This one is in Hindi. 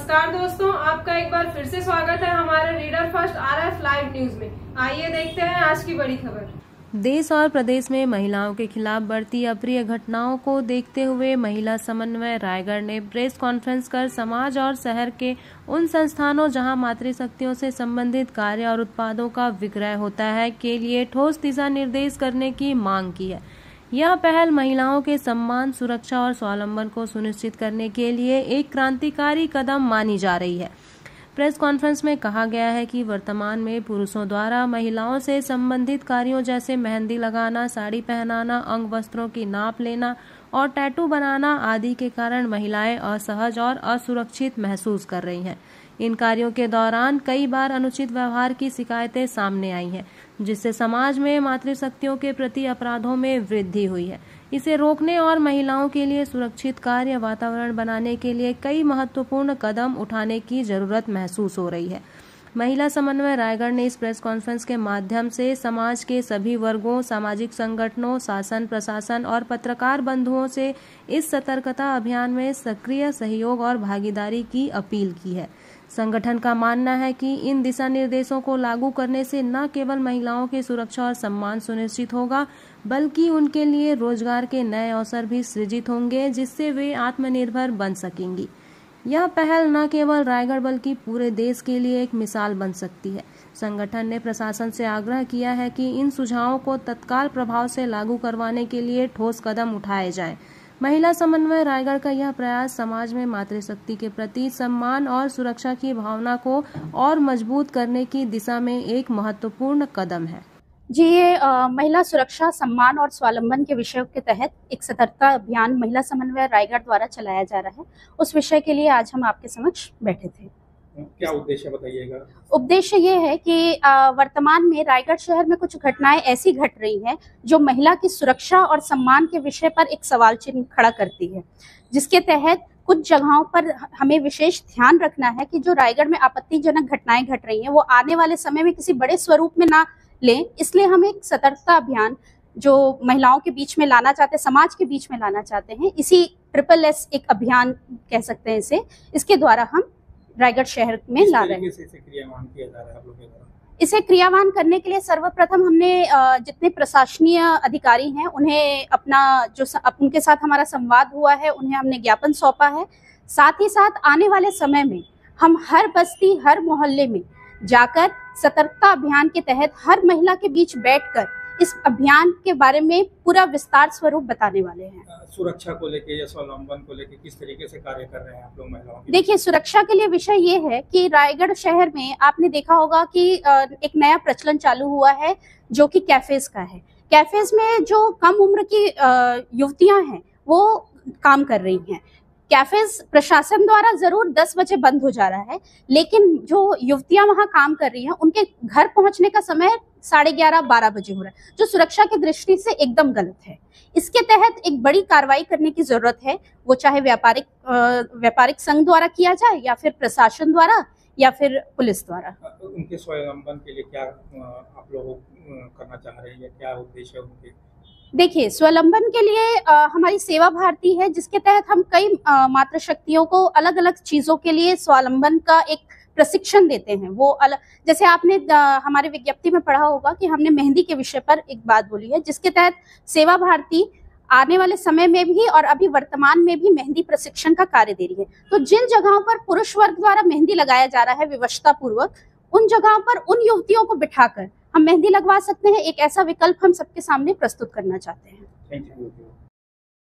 नमस्कार दोस्तों, आपका एक बार फिर से स्वागत है हमारे reader first RF live news में। आइए देखते हैं आज की बड़ी खबर। देश और प्रदेश में महिलाओं के खिलाफ बढ़ती अप्रिय घटनाओं को देखते हुए महिला समन्वय रायगढ़ ने प्रेस कॉन्फ्रेंस कर समाज और शहर के उन संस्थानों जहां मातृशक्तियों से संबंधित कार्य और उत्पादों का विक्रय होता है के लिए ठोस दिशा निर्देश करने की मांग की है। यह पहल महिलाओं के सम्मान, सुरक्षा और स्वावलंबन को सुनिश्चित करने के लिए एक क्रांतिकारी कदम मानी जा रही है। प्रेस कॉन्फ्रेंस में कहा गया है कि वर्तमान में पुरुषों द्वारा महिलाओं से संबंधित कार्यों जैसे मेहंदी लगाना, साड़ी पहनाना, अंग वस्त्रों की नाप लेना और टैटू बनाना आदि के कारण महिलाएं असहज और असुरक्षित महसूस कर रही हैं। इन कार्यों के दौरान कई बार अनुचित व्यवहार की शिकायतें सामने आई हैं, जिससे समाज में मातृशक्तियों के प्रति अपराधों में वृद्धि हुई है। इसे रोकने और महिलाओं के लिए सुरक्षित कार्य वातावरण बनाने के लिए कई महत्वपूर्ण कदम उठाने की जरूरत महसूस हो रही है। महिला समन्वय रायगढ़ ने इस प्रेस कॉन्फ्रेंस के माध्यम से समाज के सभी वर्गों, सामाजिक संगठनों, शासन प्रशासन और पत्रकार बंधुओं से इस सतर्कता अभियान में सक्रिय सहयोग और भागीदारी की अपील की है। संगठन का मानना है कि इन दिशा निर्देशों को लागू करने से न केवल महिलाओं की सुरक्षा और सम्मान सुनिश्चित होगा, बल्कि उनके लिए रोजगार के नए अवसर भी सृजित होंगे, जिससे वे आत्मनिर्भर बन सकेंगी। यह पहल न केवल रायगढ़ बल्कि पूरे देश के लिए एक मिसाल बन सकती है। संगठन ने प्रशासन से आग्रह किया है कि इन सुझावों को तत्काल प्रभाव से लागू करवाने के लिए ठोस कदम उठाए जाएं। महिला समन्वय रायगढ़ का यह प्रयास समाज में मातृशक्ति के प्रति सम्मान और सुरक्षा की भावना को और मजबूत करने की दिशा में एक महत्वपूर्ण कदम है। जी, ये महिला सुरक्षा, सम्मान और स्वावलंबन के विषयों के तहत एक सतर्कता अभियान महिला समन्वय रायगढ़ द्वारा चलाया जा रहा है। उस विषय के लिए आज हम आपके समक्ष बैठे थे। क्या उद्देश्य बताइएगा? उद्देश्य ये है कि वर्तमान में रायगढ़ शहर में कुछ घटनाएं ऐसी घट रही हैं जो महिला की सुरक्षा और सम्मान के विषय पर एक सवाल चिन्ह खड़ा करती है, जिसके तहत कुछ जगहों पर हमें विशेष ध्यान रखना है कि जो रायगढ़ में आपत्तिजनक घटनाएं घट रही हैं वो आने वाले समय में किसी बड़े स्वरूप में ना लें। इसलिए हम एक सतर्कता अभियान जो महिलाओं के बीच में लाना चाहते हैं, समाज के बीच में लाना चाहते हैं, इसी SSS एक अभियान कह सकते हैं इसे, इसके द्वारा हम रायगढ़ शहर में ला रहे हैं। इसे क्रियान्वयन करने के लिए सर्वप्रथम हमने जितने प्रशासनीय अधिकारी हैं उन्हें अपना उनके साथ हमारा संवाद हुआ है, उन्हें हमने ज्ञापन सौंपा है। साथ ही साथ आने वाले समय में हम हर बस्ती, हर मोहल्ले में जाकर सतर्कता अभियान के तहत हर महिला के बीच बैठकर इस अभियान के बारे में पूरा विस्तार स्वरूप बताने वाले हैं। सुरक्षा को लेके या स्वावलंबन को लेके किस तरीके से कार्य कर रहे हैं आप लोग महिलाओं के? देखिए, सुरक्षा के लिए विषय ये है कि रायगढ़ शहर में आपने देखा होगा कि एक नया प्रचलन चालू हुआ है जो कि कैफेज का है। कैफेज में जो कम उम्र की युवतियां हैं वो काम कर रही हैं। कैफेज प्रशासन द्वारा जरूर 10 बजे बंद हो जा रहा है, लेकिन जो युवतियां वहां काम कर रही हैं उनके घर पहुंचने का समय 11:30-12 बजे हो रहा है, जो सुरक्षा की दृष्टि से एकदम गलत है। इसके तहत एक बड़ी कार्रवाई करने की जरूरत है, वो चाहे व्यापारिक संघ द्वारा किया जाए या फिर प्रशासन द्वारा या फिर पुलिस द्वारा। उनके स्वावलंबन के लिए क्या आप लोग करना चाह रहे हैं, क्या उद्देश्य है उनके? देखिए, स्वावलंबन के लिए हमारी सेवा भारती है, जिसके तहत हम कई मातृशक्तियों को अलग अलग चीजों के लिए स्वावलंबन का एक प्रशिक्षण देते हैं। वो अलग, जैसे आपने हमारे विज्ञप्ति में पढ़ा होगा कि हमने मेहंदी के विषय पर एक बात बोली है, जिसके तहत सेवा भारती आने वाले समय में भी और अभी वर्तमान में भी मेहंदी प्रशिक्षण का कार्य दे रही है। तो जिन जगहों पर पुरुष वर्ग द्वारा मेहंदी लगाया जा रहा है विवशता पूर्वक, उन जगहों पर उन युवतियों को बिठाकर हम मेहंदी लगवा सकते हैं। एक ऐसा विकल्प हम सबके सामने प्रस्तुत करना चाहते हैं। Thank you.